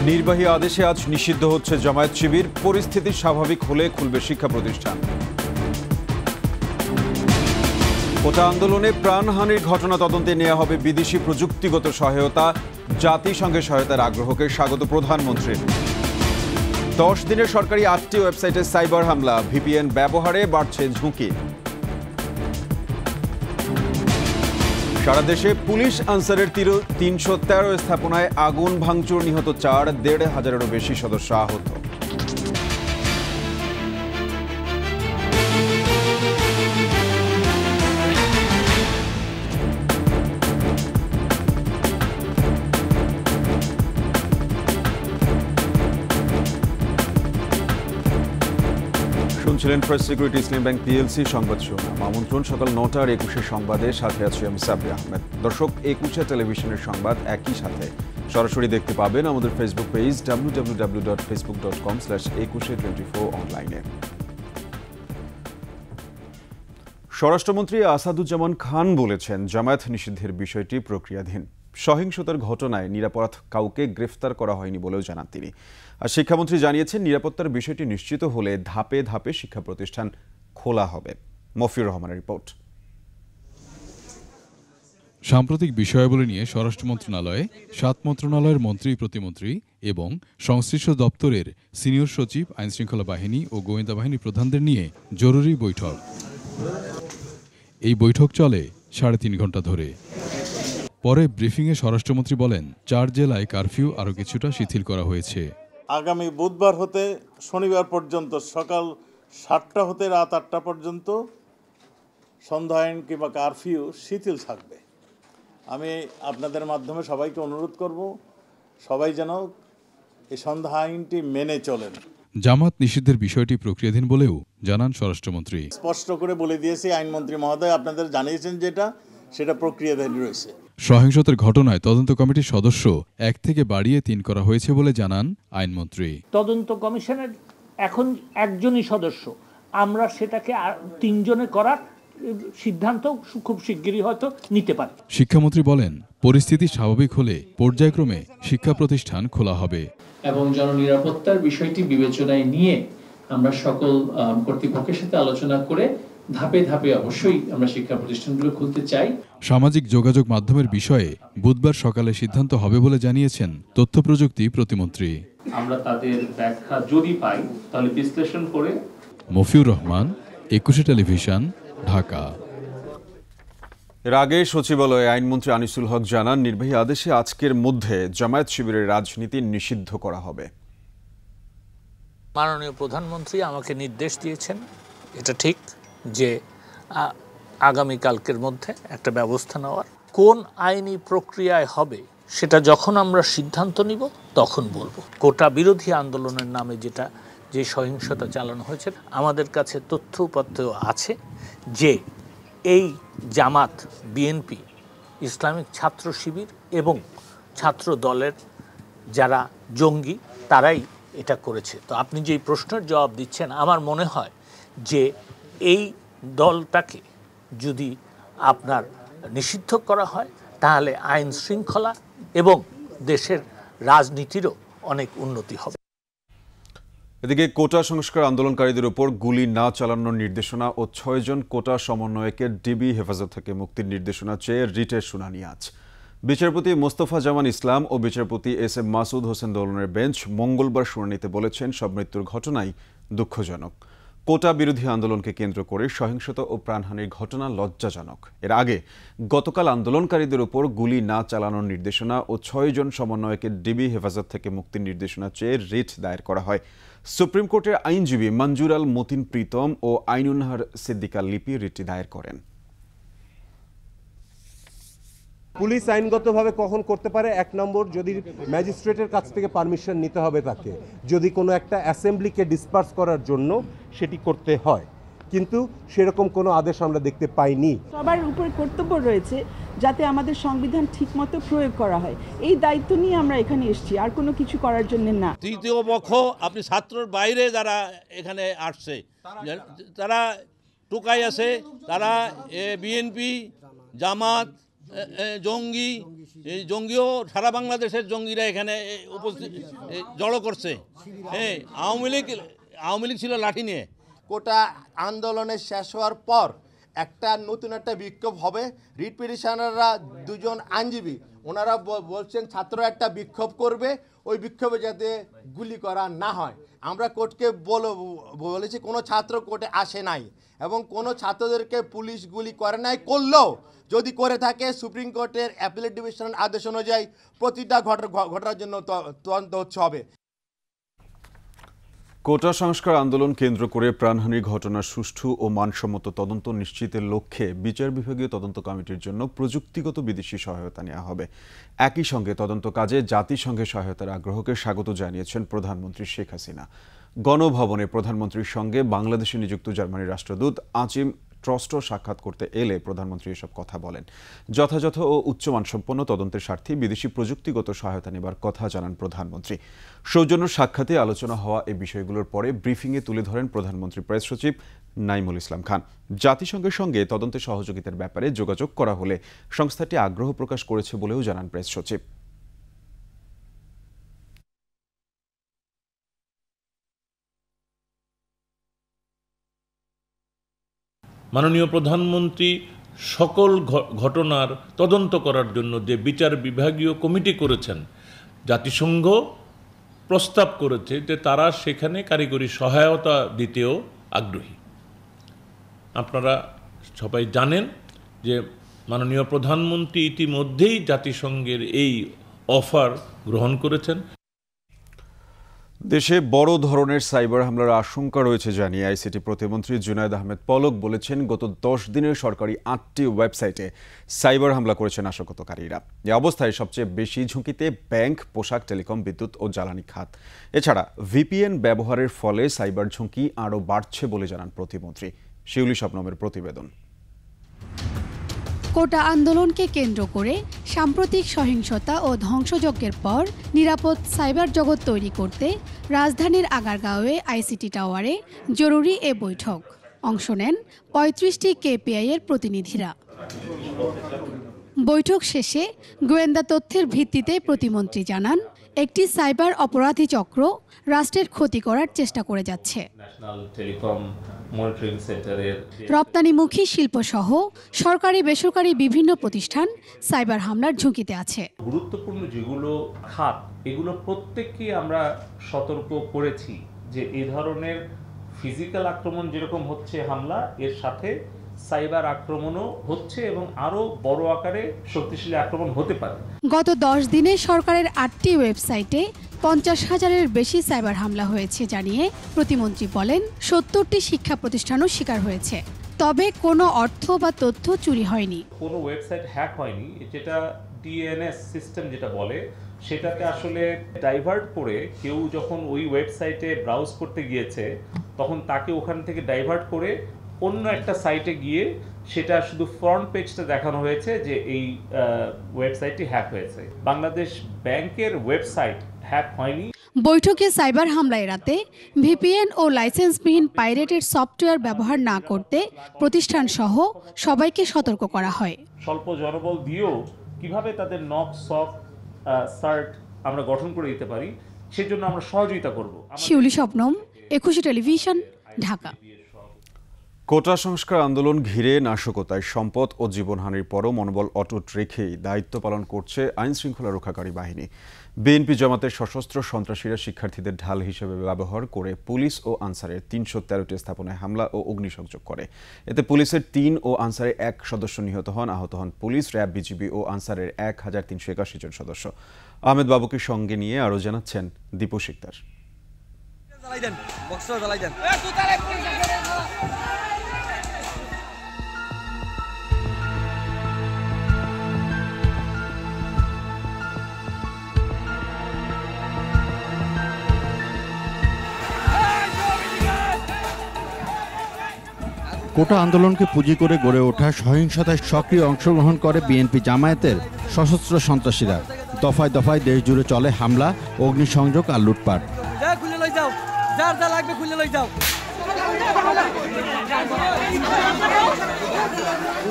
নির্বাহী আদেশে আজ নিষিদ্ধ হচ্ছে জামায়াত শিবির। পরিস্থিতি স্বাভাবিক হলে খুলবে শিক্ষা প্রতিষ্ঠান। কোটা আন্দোলনে প্রাণহানির ঘটনা তদন্তে নেওয়া হবে বিদেশি প্রযুক্তিগত সহায়তা। জাতিসংঘের সহায়তার আগ্রহকে স্বাগত প্রধানমন্ত্রীর। 10 দিনের সরকারি 8টি ওয়েবসাইটে সাইবার হামলা, ভিপিএন ব্যবহারে বাড়ছে ঝুঁকি। সারা দেশে পুলিশ আনসারের 313 স্থাপনায় আগুন ভাঙচুর, নিহত 4, 1,500-এরও বেশি সদস্য আহত। শুনছিলেন প্রেস সিকিউরিটি ইসলামী ব্যাংক পিএলসি সংবাদ শিরোনাম। আমন্ত্রণ সকাল 9টার 21 সংবাদে, সাথে আছি আমি সাব্বির আহমেদ। দর্শক, 21 টেলিভিশনের সংবাদ একই সাথে সরাসরি দেখতে পাবেন আমাদের ফেসবুক পেজ www.facebook.com/2124 অনলাইনে। স্বরাষ্ট্রমন্ত্রী আসাদুজ্জামান খান বলেছেন, জামায়াত নিষিদ্ধের বিষয়টি প্রক্রিয়াধীন। সহিংসতার ঘটনায় নিরাপরাধ কাউকে গ্রেফতার করা হয়নি বলেও জানান তিনি। আর শিক্ষামন্ত্রী জানিয়েছেন, নিরাপত্তার বিষয়টি নিশ্চিত হলে ধাপে ধাপে শিক্ষা প্রতিষ্ঠান খোলা হবে। মফিউর রহমানের রিপোর্ট। সাম্প্রতিক বিষয়াবলী নিয়ে স্বরাষ্ট্র মন্ত্রণালয়ে 7 মন্ত্রণালয়ের মন্ত্রী, প্রতিমন্ত্রী এবং সংশ্লিষ্ট দপ্তরের সিনিয়র সচিব, আইনশৃঙ্খলা বাহিনী ও গোয়েন্দা বাহিনী প্রধানদের নিয়ে জরুরি বৈঠক। এই বৈঠক চলে 3.5 ঘন্টা ধরে। পরে ব্রিফিংয়ে স্বরাষ্ট্রমন্ত্রী বলেন, 4 জেলায় কারফিউ আরও কিছুটা শিথিল করা হয়েছে। আগামী বুধবার হতে শনিবার পর্যন্ত সকাল 7টা হতে রাত 8টা পর্যন্ত সন্ধ্যা আইন কিংবা কারফিউ শিথিল থাকবে। আমি আপনাদের মাধ্যমে সবাইকে অনুরোধ করব, সবাই যেন এই সন্ধ্যা আইনটি মেনে চলেন। জামাত নিষিদ্ধের বিষয়টি প্রক্রিয়াধীন বলেও জানান স্বরাষ্ট্রমন্ত্রী। স্পষ্ট করে বলে দিয়েছি, আইনমন্ত্রী মহোদয় আপনাদের জানিয়েছেন সেটা প্রক্রিয়াধীন রয়েছে। সহিংসতার ঘটনায় তদন্ত কমিটির সদস্য 1 থেকে বাড়িয়ে 3 করা হয়েছে বলে জানান আইনমন্ত্রী। তদন্ত কমিশনের এখন একজনই সদস্য, আমরা সেটাকে 3 জনে করার সিদ্ধান্ত খুব শিগগিরই হয়তো নিতে পারি। শিক্ষামন্ত্রী বলেন, পরিস্থিতি স্বাভাবিক হলে পর্যায়ক্রমে শিক্ষা প্রতিষ্ঠান খোলা হবে এবং জননিরাপত্তার বিষয়টি বিবেচনায় নিয়ে আমরা সকল কর্তৃপক্ষের সাথে আলোচনা করে ধাপে ধাপে অবশ্যই আমরা শিক্ষা প্রতিষ্ঠানগুলো খুলতে চাই। সামাজিক যোগাযোগ মাধ্যমের বিষয়ে বুধবার সকালে সিদ্ধান্ত হবে বলে জানিয়েছেন তথ্য প্রযুক্তি প্রতিমন্ত্রী। আমরা তাদের ব্যাখ্যা যদি পাই তাহলে বিশ্লেষণ করে। মফিউর রহমান, 21 টেলিভিশন, ঢাকা। এর আগে সচিবালয়ে আইনমন্ত্রী আনিসুল হক জানান, নির্বাহী আদেশে আজকের মধ্যে জামায়াত শিবিরের রাজনীতি নিষিদ্ধ করা হবে। মাননীয় প্রধানমন্ত্রী আমাকে নির্দেশ দিয়েছেন, এটা ঠিক যে আগামীকালকের মধ্যে একটা ব্যবস্থা নেওয়ার। কোন আইনি প্রক্রিয়ায় হবে সেটা যখন আমরা সিদ্ধান্ত নিব তখন বলবো। কোটা বিরোধী আন্দোলনের নামে যে সহিংসতা চালানো হয়েছে, আমাদের কাছে তথ্য উপাত্ত আছে যে এই জামাত, বিএনপি, ইসলামিক ছাত্র শিবির এবং ছাত্র দলের যারা জঙ্গি তারাই এটা করেছে। তো আপনি যে প্রশ্নের জবাব দিচ্ছেন, আমার মনে হয় যে এই দলটাকে যদি আপনার নিষিদ্ধ করা হয় তাহলে আইন শৃঙ্খলা এবং দেশের রাজনীতিরও অনেক উন্নতি হবে। এদিকে কোটা সংস্কার আন্দোলনকারীদের উপর গুলি না চালানোর নির্দেশনা ও 6 জন কোটা সমন্বয়কের ডিবি হেফাজত থেকে মুক্তির নির্দেশনা চেয়ে রিটের শুনানি আজ। বিচারপতি মোস্তফা জামান ইসলাম ও বিচারপতি এস.এম. মাসুদ হোসেন দোলনের বেঞ্চ মঙ্গলবার শুনানিতে বলেছেন, সব মৃত্যুর ঘটনাই দুঃখজনক। কোটা বিরোধী আন্দোলনকে কেন্দ্র করে সহিংসতা ও প্রাণহানির ঘটনা লজ্জাজনক। এর আগে গতকাল আন্দোলনকারীদের উপর গুলি না চালানোর নির্দেশনা ও 6 জন সমন্বয়কের ডিবি হেফাজত থেকে মুক্তির নির্দেশনা চেয়ে রিট দায়ের করা হয়। সুপ্রিম কোর্টের আইনজীবী মঞ্জুর আল মতিন প্রীতম ও আইনুন্নাহার সিদ্দিকা লিপি রিটটি দায়ের করেন। পুলিশ আইনগতভাবে কখন করতে পারে, 1 নম্বর, যদি ম্যাজিস্ট্রেটের কাছ থেকে পারমিশন নিতে হবে তাকে, যদি কোনো একটা অ্যাসেম্বলিকে ডিসপার্স করার জন্য সেটি করতে হয়, কিন্তু সেরকম কোনো আদেশ আমরা দেখতে পাইনি। সবার উপর কর্তব্য রয়েছে যাতে আমাদের সংবিধান ঠিকমতো প্রয়োগ করা হয়, এই দায়িত্ব নিয়ে আমরা এখানে এসেছি, আর কোনো কিছু করার জন্য না। তৃতীয় পক্ষ, আপনি ছাত্রর বাইরে যারা এখানে আসছে, তারা টোকাই আছে, তারা বিএনপি, জামাত, জঙ্গি, এই জঙ্গিও সারা বাংলাদেশের জঙ্গিরা এখানে উপস্থিত জড়ো করছে। হ্যাঁ, আওয়ামী লীগ ছিল লাঠি নিয়ে। কোটা আন্দোলনের শেষ হওয়ার পর নতুন একটা বিক্ষোভ হবে। রিট পিটিশনাররা দুজন আইনজীবী ওনারা বলছেন ছাত্ররা একটা বিক্ষোভ করবে, ওই বিক্ষোভে যাতে গুলি করা না হয়। আমরা কোর্টকে বলেছি কোনো ছাত্র কোর্টে আসে নাই এবং কোনো ছাত্রদেরকে পুলিশ গুলি করে নাই। করলেও যদি করে থাকে সুপ্রিম কোর্টের অ্যাপিলেট ডিভিশনের আদেশ অনুযায়ী প্রতিটা ঘটনার জন্য তদন্ত হবে। কোটা সংস্কার আন্দোলন কেন্দ্র করে প্রাণহানির ঘটনার সুষ্ঠু ও মানসম্মত তদন্ত নিশ্চিতের লক্ষ্যে বিচার বিভাগীয় তদন্ত কমিটির জন্য প্রযুক্তিগত বিদেশি সহায়তা নেওয়া হবে। একই সঙ্গে তদন্ত কাজে জাতিসংঘের সহায়তার আগ্রহকে স্বাগত জানিয়েছেন প্রধানমন্ত্রী শেখ হাসিনা। গণভবনে প্রধানমন্ত্রীর সঙ্গে বাংলাদেশে নিযুক্ত জার্মানির রাষ্ট্রদূত আজিম ট্রস্টো সাক্ষাৎ করতে এলে প্রধানমন্ত্রী এসব কথা বলেন। যথাযথ ও উচ্চমানসম্পন্ন তদন্তের স্বার্থে বিদেশি প্রযুক্তিগত সহায়তা নেবার কথা জানান প্রধানমন্ত্রী। সৌজন্য সাক্ষাতে আলোচনা হওয়া এই বিষয়গুলোর পরে ব্রিফিংয়ে তুলে ধরেন প্রধানমন্ত্রী প্রেস সচিব নাইমুল ইসলাম খান। জাতিসংঘের সঙ্গে তদন্তে সহযোগিতার ব্যাপারে যোগাযোগ করা হলে সংস্থাটি আগ্রহ প্রকাশ করেছে বলেও জানান প্রেস সচিব। মাননীয় প্রধানমন্ত্রী সকল ঘটনার তদন্ত করার জন্য যে বিচার বিভাগীয় কমিটি করেছেন, জাতিসংঘ প্রস্তাব করেছে যে তারা সেখানে কারিগরি সহায়তা দিতেও আগ্রহী। আপনারা সবাই জানেন যে মাননীয় প্রধানমন্ত্রী ইতিমধ্যেই জাতিসংঘের এই অফার গ্রহণ করেছেন। দেশে বড় ধরনের সাইবার হামলার আশঙ্কা রয়েছে জানিয়ে আইসিটি প্রতিমন্ত্রী জুনায়েদ আহমেদ পলক বলেছেন, গত 10 দিনের সরকারি 8টি ওয়েবসাইটে সাইবার হামলা করেছে নাশকতাকারীরা। এ অবস্থায় সবচেয়ে বেশি ঝুঁকিতে ব্যাংক, পোশাক, টেলিকম, বিদ্যুৎ ও জ্বালানি খাত। এছাড়া ভিপিএন ব্যবহারের ফলে সাইবার ঝুঁকি আরও বাড়ছে বলে জানান প্রতিমন্ত্রী। শিউলি শবনমের প্রতিবেদন। কোটা আন্দোলনকে কেন্দ্র করে সাম্প্রতিক সহিংসতা ও ধ্বংসযজ্ঞের পর নিরাপদ সাইবার জগৎ তৈরি করতে রাজধানীর আগারগাঁওয়ে আইসিটি টাওয়ারে জরুরি এ বৈঠক। অংশ নেন 35টি কেপিআই এর প্রতিনিধিরা। বৈঠক শেষে গোয়েন্দা তথ্যের ভিত্তিতে প্রতিমন্ত্রী জানান, একটি সাইবার অপরাধী চক্র রাষ্ট্রের ক্ষতি করার চেষ্টা করে যাচ্ছে। রপ্তানিমুখী শিল্পসহ সরকারি বেসরকারি বিভিন্ন প্রতিষ্ঠান সাইবার হামলার ঝুঁকিতে আছে। গুরুত্বপূর্ণ যেগুলো খাত, এগুলো প্রত্যেককেই আমরা সতর্ক করেছি যে এই ধরনের ফিজিক্যাল আক্রমণ যেরকম হচ্ছে হামলা, এর সাথে সাইবার আক্রমণও হচ্ছে এবং আরও বড় আকারে শক্তিশালী আক্রমণ হতে পারে। গত 10 দিনে সরকারের 8টি ওয়েবসাইটে 50,000-এর বেশি সাইবার হামলা হয়েছে জানিয়ে প্রতিমন্ত্রী বলেন, 70টি শিক্ষা প্রতিষ্ঠানও শিকার হয়েছে। তবে কোনো অর্থ বা তথ্য চুরি হয়নি। কোনো ওয়েবসাইট হ্যাক হয়নি, যেটা ডিএনএস সিস্টেম যেটা বলে সেটাকে আসলে ডাইভার্ট করে কেউ যখন ওই ওয়েবসাইটে ব্রাউজ করতে গিয়েছে তখন তাকে ওখান থেকে ডাইভার্ট করে অন্য একটা সাইটে গিয়ে সেটা শুধু ফ্রন্ট পেজটা দেখানো হয়েছে যে এই ওয়েবসাইটটি হ্যাক হয়েছে। বাংলাদেশ ব্যাংকের ওয়েবসাইট হ্যাক হয়নি। বৈঠকে সাইবার হামলা এড়াতে ভিপিএন ও লাইসেন্সবিহীন পাইরেটেড সফটওয়্যার ব্যবহার না করতে প্রতিষ্ঠান সহ সবাইকে সতর্ক করা হয়। স্বল্প জনবল দিয়েও কিভাবে তাদের নক সফট সার্ট আমরা গঠন করে দিতে পারি সেজন্য আমরা সহযোগিতা করব। শিউলি শবনম, 21 টেলিভিশন, ঢাকা। কোটা সংস্কার আন্দোলন ঘিরে নাশকতায় সম্পদ ও জীবনহানির পরও মনোবল অটুট রেখেই দায়িত্ব পালন করছে আইন শৃঙ্খলা রক্ষাকারী বাহিনী। বিএনপি জামাতের সশস্ত্র সন্ত্রাসীরা শিক্ষার্থীদের ঢাল হিসেবে ব্যবহার করে পুলিশ ও আনসারের 313টি স্থাপনায় হামলা ও অগ্নিসংযোগ করে। এতে পুলিশের 3 ও আনসারের 1 সদস্য নিহত হন। আহত হন পুলিশ, র্যাব, বিজিবি ও আনসারের 1381 জন সদস্য। আহমেদ বাবুকে সঙ্গে নিয়ে আরও জানাচ্ছেন দীপু শিকদার। কোটা আন্দোলনকে পুঁজি করে গড়ে ওঠা সহিংসতায় সক্রিয় অংশগ্রহণ করে বিএনপি জামায়াতের সশস্ত্র সন্ত্রাসীরা। দফায় দফায় দেশ জুড়ে চলে হামলা, অগ্নিসংযোগ আর লুটপাট।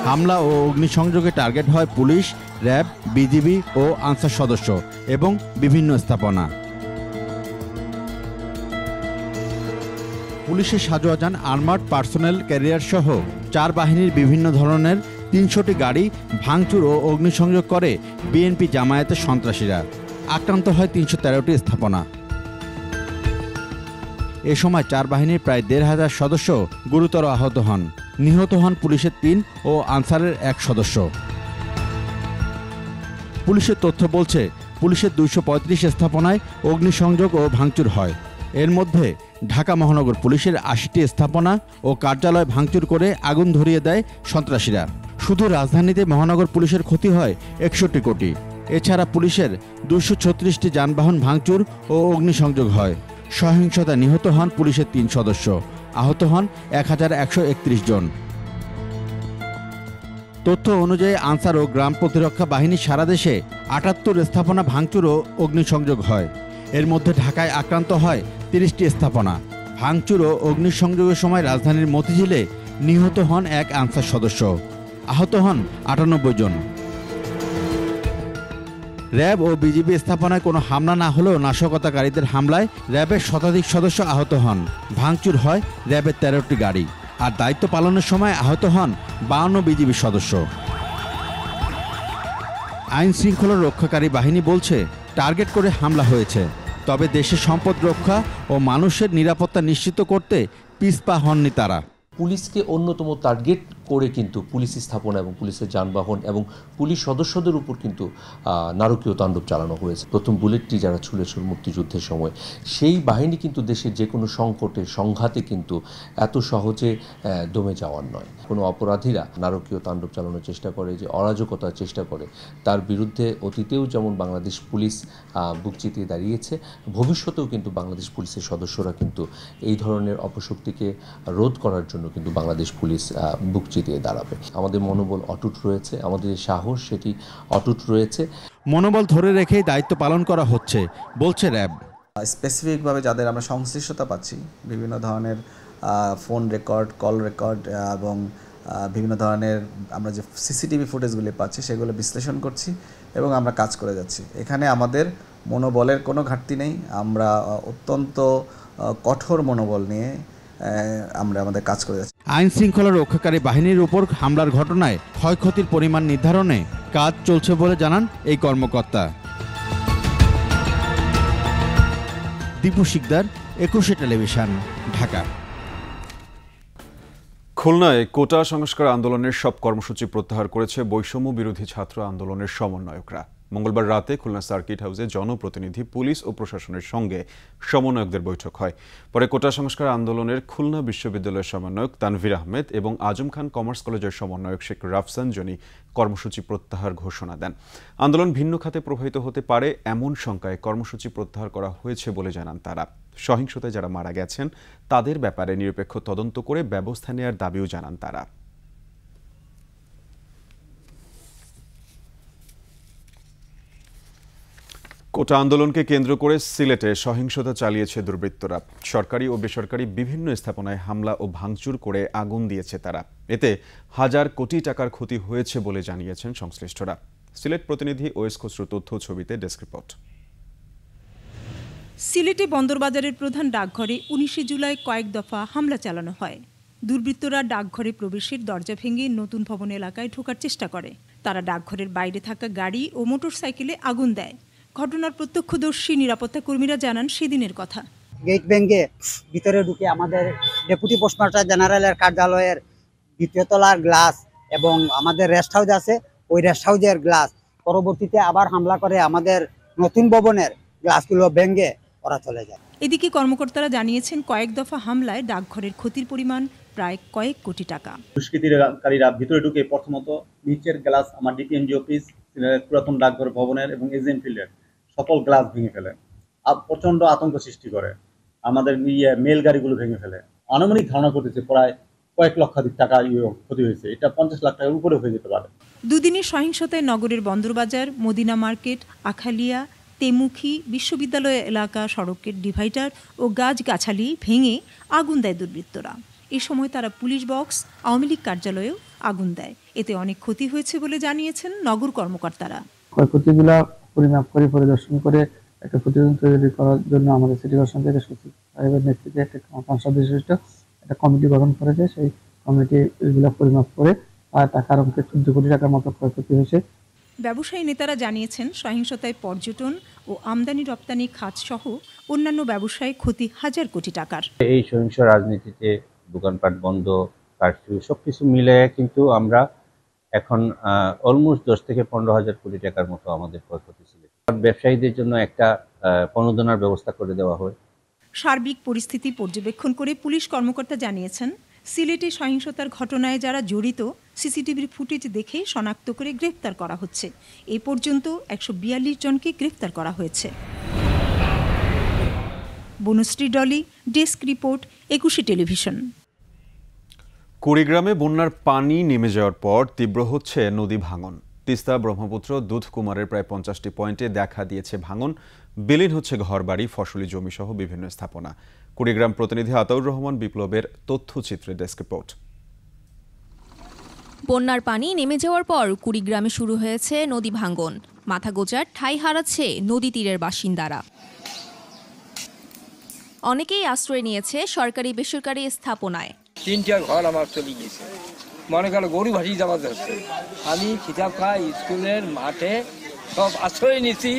হামলা ও অগ্নিসংযোগে টার্গেট হয় পুলিশ, র্যাব, বিজিবি ও আনসার সদস্য এবং বিভিন্ন স্থাপনা। পুলিশের সাজোয়া যান, আর্মার্ড পার্সোনেল ক্যারিয়ার সহ 4 বাহিনীর বিভিন্ন ধরনের 300টি গাড়ি ভাঙচুর ও অগ্নিসংযোগ করে বিএনপি জামায়াতের সন্ত্রাসীরা। আক্রান্ত হয় 313টি স্থাপনা। এ সময় 4 বাহিনীর প্রায় 1,500 সদস্য গুরুতর আহত হন। নিহত হন পুলিশের 3 ও আনসারের 1 সদস্য। পুলিশের তথ্য বলছে, পুলিশের 235 স্থাপনায় অগ্নিসংযোগ ও ভাঙচুর হয়। এর মধ্যে ঢাকা মহানগর পুলিশের 80টি স্থাপনা ও কার্যালয় ভাঙচুর করে আগুন ধরিয়ে দেয় সন্ত্রাসীরা। শুধু রাজধানীতে মহানগর পুলিশের ক্ষতি হয় 61 কোটি। এছাড়া পুলিশের 236টি যানবাহন ভাঙচুর ও অগ্নিসংযোগ হয়। সহিংসতায় নিহত হন পুলিশের 3 সদস্য, আহত হন 1131 জন। তথ্য অনুযায়ী আনসার ও গ্রাম প্রতিরক্ষা বাহিনী সারা দেশে 78 স্থাপনা ভাঙচুর ও অগ্নিসংযোগ হয়। এর মধ্যে ঢাকায় আক্রান্ত হয় 30টি স্থাপনা। ভাঙচুর ও অগ্নিসংযোগের সময় রাজধানীর মতিঝিলে নিহত হন 1 আনসার সদস্য, আহত হন 98 জন। র্যাব ও বিজিবি স্থাপনায় কোনো হামলা না হলেও নাশকতাকারীদের হামলায় র্যাবের শতাধিক সদস্য আহত হন। ভাঙচুর হয় র্যাবের 13টি গাড়ি। আর দায়িত্ব পালনের সময় আহত হন 52 বিজিবি সদস্য। আইন শৃঙ্খলা রক্ষাকারী বাহিনী বলছে, টার্গেট করে হামলা হয়েছে, তবে দেশের সম্পদ রক্ষা ও মানুষের নিরাপত্তা নিশ্চিত করতে পিছপা হননি তারা। পুলিশকে অন্যতম টার্গেট করে কিন্তু পুলিশ স্থাপনা এবং পুলিশের যানবাহন এবং পুলিশ সদস্যদের উপর কিন্তু নারকীয় তাণ্ডব চালানো হয়েছে। প্রথম বুলেটটি যারা ছুঁড়েছিল মুক্তিযুদ্ধের সময়, সেই বাহিনী কিন্তু দেশের যে কোনো সংকটে সংঘাতে কিন্তু এত সহজে দমে যাওয়ার নয়। কোনো অপরাধীরা নারকীয় তাণ্ডব চালানোর চেষ্টা করে, যে অরাজকতার চেষ্টা করে, তার বিরুদ্ধে অতীতেও যেমন বাংলাদেশ পুলিশ বুক চিতিয়ে দাঁড়িয়েছে, ভবিষ্যতেও কিন্তু বাংলাদেশ পুলিশের সদস্যরা কিন্তু এই ধরনের অপশক্তিকে রোধ করার জন্য কিন্তু বাংলাদেশ পুলিশ বুক চিতিয়ে দাঁড়াবে। আমাদের মনোবল অটুট রয়েছে, আমাদের যে সাহস সেটি অটুট রয়েছে। মনোবল ধরে রেখেই দায়িত্ব পালন করা হচ্ছে বলছে র্যাব। স্পেসিফিকভাবে যাদের আমরা সংশ্লিষ্টতা পাচ্ছি, বিভিন্ন ধরনের ফোন রেকর্ড, কল রেকর্ড এবং বিভিন্ন ধরনের আমরা যে সিসিটিভি ফুটেজগুলি পাচ্ছি সেগুলো বিশ্লেষণ করছি এবং আমরা কাজ করে যাচ্ছি। এখানে আমাদের মনোবলের কোনো ঘাটতি নেই। আমরা অত্যন্ত কঠোর মনোবল নিয়ে আমরা আমাদের কাজ করে যাচ্ছি। আইন শৃঙ্খলা রক্ষাকারী বাহিনীর উপর হামলার ঘটনায় ক্ষয়ক্ষতির পরিমাণ নির্ধারণে কাজ চলছে বলে জানান এই কর্মকর্তা। দীপু শিকদার, 21 টেলিভিশন, ঢাকা। খুলনায় কোটা সংস্কার আন্দোলনের সব কর্মসূচি প্রত্যাহার করেছে বৈষম্য বিরোধী ছাত্র আন্দোলনের সমন্বয়করা। মঙ্গলবার রাতে খুলনা সার্কিট হাউসে জনপ্রতিনিধি, পুলিশ ও প্রশাসনের সঙ্গে সমন্বয়কদের বৈঠক হয়। পরে কোটা সংস্কার আন্দোলনের খুলনা বিশ্ববিদ্যালয়ের সমন্বয়ক তানভীর আহমেদ এবং আজম খান কমার্স কলেজের সমন্বয়ক শেখ রাফসান জনি কর্মসূচি প্রত্যাহার ঘোষণা দেন। আন্দোলন ভিন্ন খাতে প্রবাহিত হতে পারে এমন শঙ্কায় কর্মসূচি প্রত্যাহার করা হয়েছে বলে জানান তারা। সহিংসতায় যারা মারা গেছেন তাদের ব্যাপারে নিরপেক্ষ তদন্ত করে ব্যবস্থা নেওয়ার দাবিও জানান তারা। কোটা আন্দোলনকে কেন্দ্র করে সিলেটে সহিংসতা চালিয়েছে দুর্বৃত্তরা। সরকারি ও বেসরকারি বিভিন্ন স্থাপনায় হামলা ও ভাঙচুর করে আগুন দিয়েছে তারা। এতে হাজার কোটি টাকার ক্ষতি হয়েছে বলে জানিয়েছেন সংশ্লিষ্টরা। সিলেট প্রতিনিধি ওয়েস খসরু তথ্য ছবিতে ডেস্ক রিপোর্ট। সিলেটে বন্দরবাজারের প্রধান ডাকঘরে 19 জুলাই কয়েক দফা হামলা চালানো হয়। দুর্বৃত্তরা ডাকঘরে প্রবেশের দরজা ভেঙে নতুন ভবন এলাকায় ঢোকার চেষ্টা করে। তারা ডাকঘরের বাইরে থাকা গাড়ি ও মোটরসাইকেলে আগুন দেয়। ঘটনার প্রত্যক্ষদর্শী নিরাপত্তা কর্মীরা জানান সেদিনের কথা। গেট ভেঙে ভিতরে ঢুকে আমাদের ডেপুটি পোস্টমাস্টার জেনারেলের কার্যালয়ের 2য় তলার গ্লাস এবং আমাদের রেস্ট হাউস আছে, ওই রেস্ট হাউসের গ্লাস পরবর্তীতে আবার হামলা করে আমাদের নতুন ভবনের গ্লাসগুলো ভেঙে ওরা চলে যায়। এদিকে কর্মকর্তারা জানিয়েছেন কয়েক দফা হামলায় ডাকঘরের ক্ষতির পরিমাণ প্রায় কয়েক কোটি টাকা। দুষ্কৃতিকারীরা ভিতরে ঢুকে প্রথমত নিচের গ্লাস, আমার ডিপিএনজি অফিস, পুরাতন ডাকঘর ভবনের এবং এজেন্ট ফিল্ডের সকল গ্লাস ভেঙে ফেলে, প্রচন্ড আতঙ্ক সৃষ্টি করে। আমাদের মেল গাড়িগুলো ভেঙে ফেলে। আনুমানিক ধারণা করতেছে প্রায় কয়েক লক্ষাধিক টাকা ক্ষতি হয়েছে। এটা 50 লাখ টাকার উপরে হয়ে যেতে পারে। দুদিনের সহিংসতায় নগরের বন্দরবাজার, মদিনা মার্কেট, আখালিয়া, তেমুখী, বিশ্ববিদ্যালয় এলাকা সড়কের ডিভাইডার ও গাছগাছালি ভেঙে আগুন দেয় দুর্বৃত্তরা। এ সময় তারা পুলিশ বক্স, আওয়ামী লীগ কার্যালয়েও আগুন দেয়। এতে অনেক ক্ষতি হয়েছে বলে জানিয়েছেন নগর কর্মকর্তারা। ক্ষয়ক্ষতিগুলো পরিমাপ করে পরিদর্শন করে একটা প্রতিবেদন তৈরি করার জন্য আমাদের সিটি কর্পোরেশন থেকে সচিব সাহেবের নেতৃত্বে একটা 5 সদস্য বিশিষ্ট একটা কমিটি গঠন করেছে। সেই কমিটি এগুলো পরিমাপ করে টাকার অঙ্কে 14 কোটি টাকার মতো ক্ষয়ক্ষতি হয়েছে। ব্যবসায়ী নেতারা জানিয়েছেন সহিংসতায় পর্যটন ও আমদানি রপ্তানি খাত সহ অন্যান্য ব্যবসায় ক্ষতি হাজার কোটি টাকার। এই সহিংস রাজনীতিতে দোকানপাট বন্ধ, কারফিউ সবকিছু মিলে কিন্তু আমরা এখন অলমোস্ট 10 থেকে 15,000 কোটি টাকার মতো আমাদের ক্ষয়ক্ষতি ছিল। ব্যবসায়ীদের জন্য একটা প্রণোদনার ব্যবস্থা করে দেওয়া হয়। সার্বিক পরিস্থিতি পর্যবেক্ষণ করে পুলিশ কর্মকর্তা জানিয়েছেন, সিলেটে সহিংসতার ঘটনায় যারা জড়িত সিসিটিভির ফুটেজ দেখে শনাক্ত করে গ্রেফতার করা হচ্ছে। এ পর্যন্ত 142 জনকে গ্রেফতার করা হয়েছে। Banasree Dolly, desk report, 21 television. কুড়িগ্রামে বন্যার পানি নেমে যাওয়ার পর তীব্র হচ্ছে নদী ভাঙন। তিস্তা, ব্রহ্মপুত্র, দুধকুমারের প্রায় 50টি পয়েন্টে দেখা দিয়েছে ভাঙন। বিলীন হচ্ছে ঘরবাড়ি, ফসলি জমি সহ বিভিন্ন স্থাপনা। কুড়িগ্রাম প্রতিনিধি আতাউর রহমান বিপ্লবের তথ্যচিত্রে ডেস্ক রিপোর্ট। বন্যার পানি নেমে যাওয়ার পর কুড়িগ্রামে শুরু হয়েছে নদী ভাঙন। মাথা গোঁজার ঠাঁই হারাচ্ছে নদী তীরের বাসিন্দারা। অনেকেই আশ্রয় নিয়েছে সরকারি বেসরকারি স্থাপনায়। 3টা ঘর আমার চলে গেছে, মনে করো গরু ভাসি যাওয়া যাচ্ছে। আমি খিতাব খাই স্কুলের মাঠে সব আশ্রয় নিয়েছি।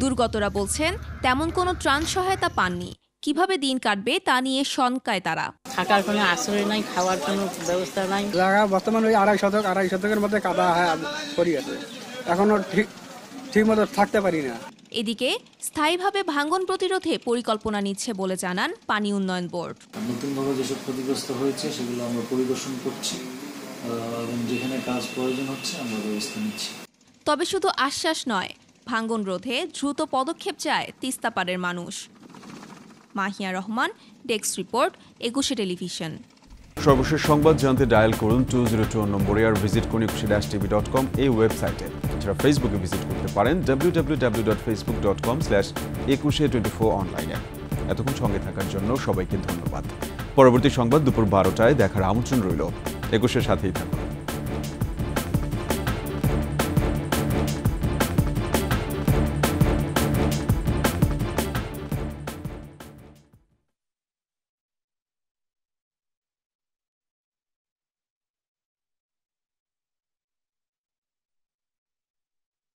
দুর্গতরা বলছেন তেমন কোনো ত্রাণ সহায়তা পাননি। কিভাবে দিন কাটবে তা নিয়ে শঙ্কায় তারা। থাকার কোনো আশ্রয় নাই, খাওয়ার কোনো ব্যবস্থা নাই। জায়গা বর্তমানে ওই 2.5 শতকের মধ্যে কাদা পড়ে গেছে, এখনো ঠিক মতো থাকতে পারি না। এদিকে স্থায়ীভাবে ভাঙন প্রতিরোধে পরিকল্পনা নিচ্ছে বলে জানান পানি উন্নয়ন বোর্ড। নতুনভাবে যেসব ক্ষতিগ্রস্ত হয়েছে সেগুলো আমরা পরিদর্শন করছি এবং যেখানে কাজ প্রয়োজন হচ্ছে আমরা ব্যবস্থা নিচ্ছি। তবে শুধু আশ্বাস নয়, ভাঙন রোধে দ্রুত পদক্ষেপ চায় তিস্তাপাড়ের মানুষ। Mahiya Rahman, desk report, 21 television. সর্বশেষ সংবাদ জানতে ডায়াল করুন 202 নম্বরে আর ভিজিট করুন 21-tv.com এই ওয়েবসাইটে। এছাড়া ফেসবুকে ভিজিট করতে পারেন www.facebook.com/2124 অনলাইনে। এতক্ষণ সঙ্গে থাকার জন্য সবাইকে ধন্যবাদ। পরবর্তী সংবাদ দুপুর 12টায় দেখার আমন্ত্রণ রইল। 21-এর সাথেই থাকুন।